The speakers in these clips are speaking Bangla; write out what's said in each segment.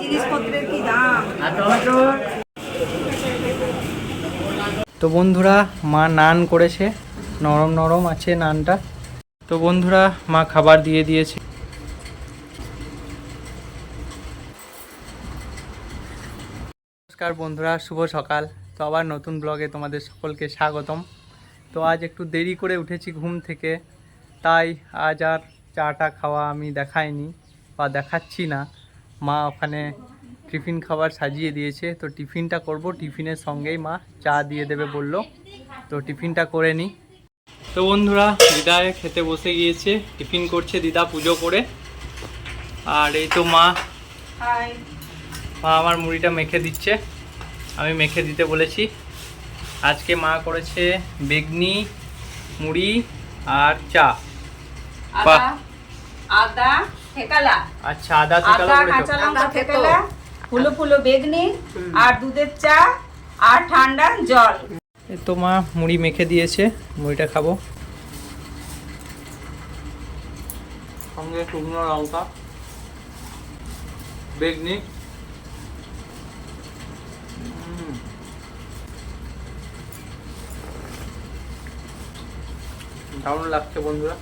জিনিসপত্রের কি দাম। তো বন্ধুরা মা নান করেছে, নরম নরম আছে নানটা। তো বন্ধুরা মা খাবার দিয়ে দিয়েছে। নমস্কার বন্ধুরা, শুভ সকাল। তো আবার নতুন ব্লগে তোমাদের সকলকে স্বাগতম। তো আজ একটু দেরি করে উঠেছি ঘুম থেকে, তাই আজ আর চাটা খাওয়া আমি দেখাইনি বা দেখাচ্ছি না। মা ওখানে টিফিন খাবার সাজিয়ে দিয়েছে, তো টিফিনটা করব। টিফিনের সঙ্গেই মা চা দিয়ে দেবে বলল, তো টিফিনটা করে নিই। তো বন্ধুরা দিদা খেতে বসে গিয়েছে, টিফিন করছে দিদা পুজো করে। আর এই তো মা আমার মুড়িটা মেখে দিচ্ছে, আমি মেখে দিতে বলেছি। আজকে মা করেছে বেগনি, মুড়ি আর চা। আদা থেকালা, আচ্ছা, আদা থেকালা করেছো? কাঁচা লঙ্কা থেকালা, ফুলো ফুলো বেগনি আর দুধের চা আর ঠান্ডা জল। এই তো মা মুড়ি মেখে দিয়েছে, মুড়িটা খাবো। সঙ্গে শুকনো লঙ্কা, বেগনি। দারুণ লাগছে বন্ধুরা।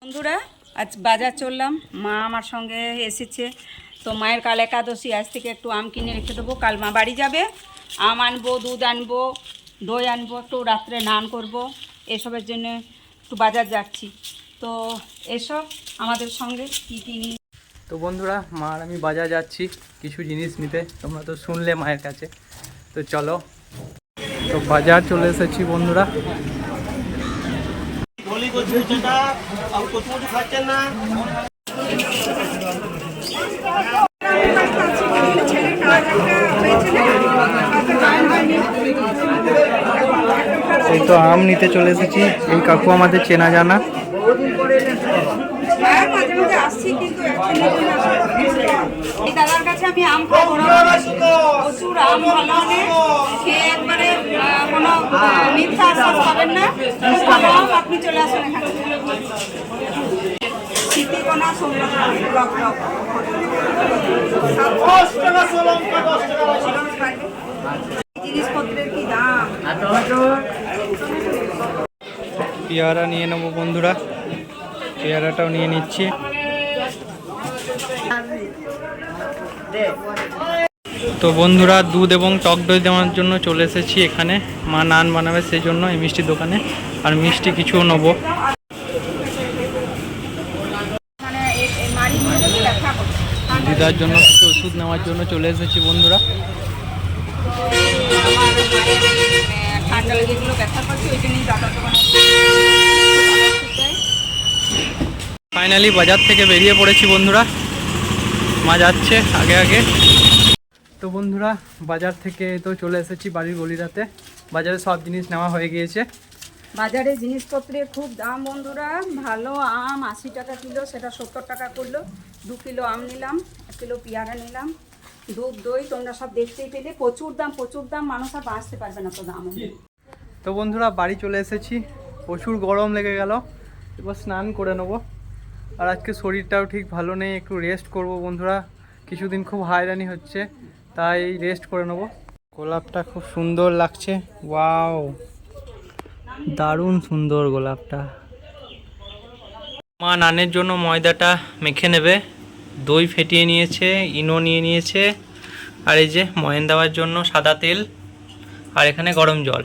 বন্ধুরা আজ বাজার চললাম, মা আমার সঙ্গে এসেছে। তো মায়ের কাল একাদশী, আজ থেকে একটু আম কিনে রেখে দেবো। কাল মা বাড়ি যাবে, আম আনবো, দুধ আনবো, দই আনবো, একটু রাত্রে নান করব, এসবের জন্য একটু বাজার যাচ্ছি। তো এসব আমাদের সঙ্গে কী কী নিয়ে। তো বন্ধুরা মা আর আমি বাজার যাচ্ছি কিছু জিনিস নিতে, তোমরা তো শুনলে মায়ের কাছে। তো চলো, তো বাজার চলে এসেছি বন্ধুরা। এই তো আম নিতে চলে এসেছি, এই কাকু আমাদের চেনা জানা। এই দাদার কাছে আমি আম খাবো, প্রচুর আম, ভালো খেয়ে একবারে কোনো মিথ্যা আশ্বাস পাবেন না। খুব ভালো আম, আপনি চলে আসুন এখানে। শীতিকোনা জিনিসপত্রের কি দাম। পেয়ারা নিয়ে নেবো বন্ধুরা, পেয়ারাটাও নিয়ে নিচ্ছি। তো বন্ধুরা দুধ এবং টক দই দেওয়ার জন্য চলে এসেছি এখানে। মা নান বানাবে সেই জন্য এই মিষ্টির দোকানে, আর মিষ্টি কিছুও নেবো। দিদার জন্য কিছু ওষুধ নেওয়ার জন্য চলে এসেছি বন্ধুরা। ফাইনালি বাজার থেকে বেরিয়ে পড়েছি বন্ধুরা, মা যাচ্ছে আগে আগে। তো বন্ধুরা বাজার থেকে তো চলে এসেছি বাড়ির গলিরাতে। বাজারে সব জিনিস নেওয়া হয়ে গিয়েছে। বাজারে জিনিসপত্রের খুব দাম বন্ধুরা। ভালো আম 80 টাকা কিলো, সেটা 70 টাকা করলো। 2 কিলো আম নিলাম, 1 কিলো পেয়ারা নিলাম, দুধ দই তোমরা সব দেখতেই পেলে। প্রচুর দাম, প্রচুর দাম, মানুষ আর বাঁচতে পারবে না তো দাম। তো বন্ধুরা বাড়ি চলে এসেছি, প্রচুর গরম লেগে গেল, এবার স্নান করে নেবো। আর আজকে শরীরটাও ঠিক ভালো নেই, একটু রেস্ট করব বন্ধুরা। কিছুদিন খুব হয়রানি হচ্ছে, তাই রেস্ট করে নেবো। গোলাপটা খুব সুন্দর লাগছে, ওয়াও দারুণ সুন্দর গোলাপটা। মা নানের জন্য ময়দাটা মেখে নেবে, দই ফেটিয়ে নিয়েছে, ইনো নিয়ে নিয়েছে, আর এই যে ময়ান দেওয়ার জন্য সাদা তেল, আর এখানে গরম জল।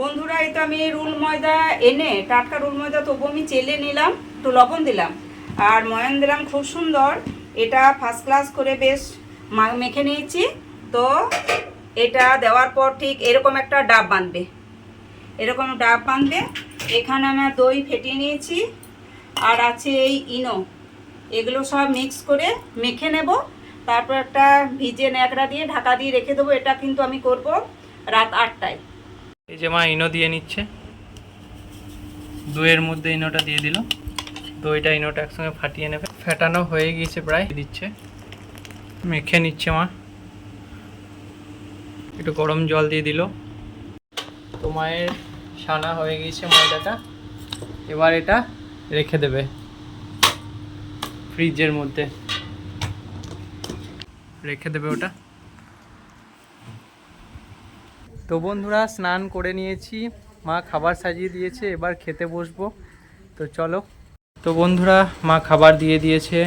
বন্ধুরা এই তো আমি রুল ময়দা এনে, টাটকা রুল ময়দা, তবু আমি চেলে নিলাম, একটু লবণ দিলাম আর ময়ান দিলাম, খুব সুন্দর। এটা ফার্স্ট ক্লাস করে বেশ মেখে নিয়েছি। তো এটা দেওয়ার পর ঠিক এরকম একটা ডাব বাঁধবে, এরকম ডাব বাঁধবে। এখানে আমার দই ফেটিয়ে নিয়েছি, আর আছে এই ইনো, এগুলো সব মিক্স করে মেখে নেব। তারপর একটা ভিজে ন্যাকড়া দিয়ে ঢাকা দিয়ে রেখে দেবো। এটা কিন্তু আমি করব রাত 8টায়। এই যে মা ইনো দিয়ে নিচ্ছে, দইয়ের মধ্যে ইনোটা দিয়ে দিল। দইটা ইনোটা একসঙ্গে ফাটিয়ে নেবে। ফেটানো হয়ে গিয়েছে প্রায়, দিচ্ছে, মেখে নিচ্ছে মা। একটু গরম জল দিয়ে দিল। তো মায়ের ছানা হয়ে গিয়েছে ময়দাটা, এবার এটা রেখে দেবে ফ্রিজের মধ্যে, রেখে দেবে ওটা। তো বন্ধুরা স্নান করে নিয়েছি, মা খাবার সাজিয়ে দিয়েছে, এবার খেতে বসবো। তো চলো। তো বন্ধুরা মা খাবার দিয়ে দিয়েছে।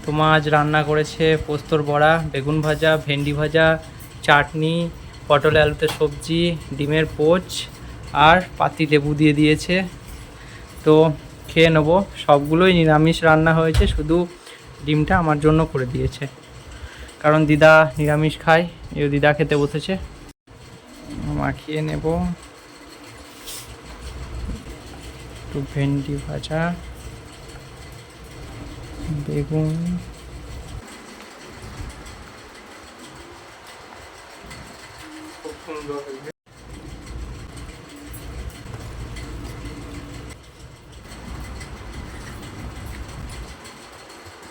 তো মা আজ রান্না করেছে পোস্তর বড়া, বেগুন ভাজা, ভেন্ডি ভাজা, চাটনি, পটল আলুতে সবজি, ডিমের পোচ আর পাতি লেবু দিয়ে দিয়েছে। তো খেয়ে নেবো। সবগুলোই নিরামিষ রান্না হয়েছে, শুধু ডিমটা আমার জন্য করে দিয়েছে, কারণ দিদা নিরামিষ খায়। এই দিদা খেতে বসেছে, মাখিয়ে নেব। একটু ভেন্ডি ভাজা, বেগুন, খুব সুন্দর হয়েছে।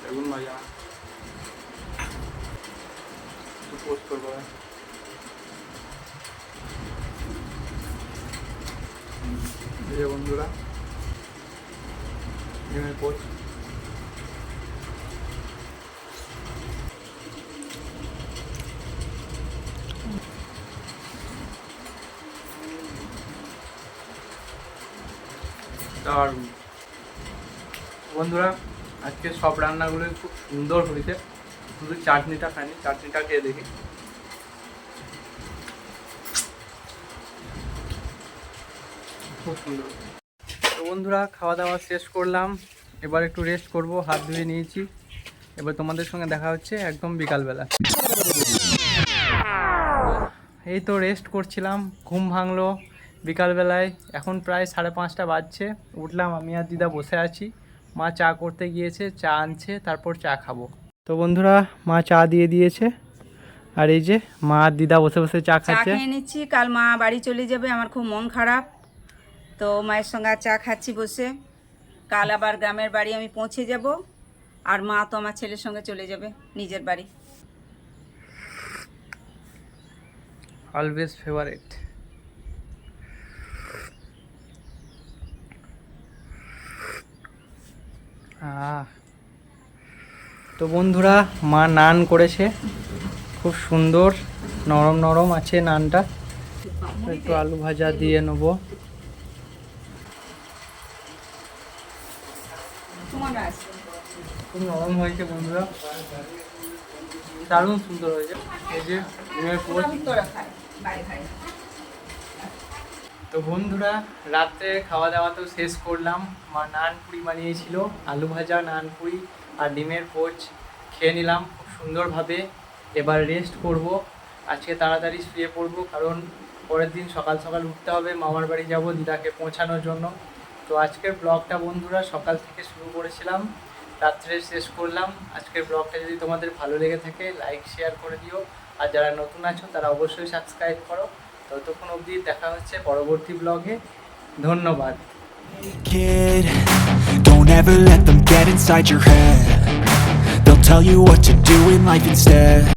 বেগুন ভাজা, একটু পোস্ত করবো। বন্ধুরা ডিমের পোচ, আর বন্ধুরা আজকে সব রান্নাগুলোই খুব সুন্দর হয়েছে, শুধু চাটনিটা খাইনি, চাটনিটা খেয়ে দেখি। খুব সুন্দর। তো বন্ধুরা খাওয়া দাওয়া শেষ করলাম, এবার একটু রেস্ট করব, হাত ধুয়ে নিয়েছি। এবার তোমাদের সঙ্গে দেখা হচ্ছে একদম বিকালবেলা। এই তো রেস্ট করছিলাম, ঘুম ভাঙলো বিকালবেলায়। এখন প্রায় 5:30 বাজছে। উঠলাম, আমি আর দিদা বসে আছি। মা চা করতে গিয়েছে, চা আনছে, তারপর চা খাবো। তো বন্ধুরা মা চা দিয়ে দিয়েছে, আর এই যে মা আর দিদা বসে বসে চা খাচ্ছে। খেয়ে নিচ্ছি, কাল মা বাড়ি চলে যাবে, আমার খুব মন খারাপ। তো মায়ের সঙ্গে চা খাচ্ছি বসে। কাল আবার গ্রামের বাড়ি আমি পৌঁছে যাব, আর মা তো আমার ছেলের সঙ্গে চলে যাবে নিজের বাড়ি। Always favourite. তো বন্ধুরা মা নান করেছে, খুব সুন্দর নরম নরম আছে নানটা। একটু আলু ভাজা দিয়ে নেবো। খুব নরম হয়েছে বন্ধুরা, দারুণ সুন্দর হয়েছে। এই যে ডিমের পোচ। তো বন্ধুরা রাত্রে খাওয়া দাওয়া তো শেষ করলাম। মা নান পুরি বানিয়েছিল, আলু ভাজা, নান পুরি আর ডিমের পোচ খেয়ে নিলাম খুব সুন্দরভাবে। এবার রেস্ট করব, আজকে তাড়াতাড়ি শুয়ে পড়বো, কারণ পরের দিন সকাল সকাল উঠতে হবে, মামার বাড়ি যাব দিদাকে পৌঁছানোর জন্য। তো আজকের ব্লগটা বন্ধুরা সকাল থেকে শুরু করেছিলাম, রাত্রে শেষ করলাম। আজকের ব্লগটা যদি তোমাদের ভালো লেগে থাকে লাইক শেয়ার করে দিও, আর যারা নতুন আছো তারা অবশ্যই সাবস্ক্রাইব করো। ততক্ষণ অবধি দেখা হচ্ছে পরবর্তী ব্লগে। ধন্যবাদ। Kid, don't ever let them get inside your head. They'll tell you what to do in life instead.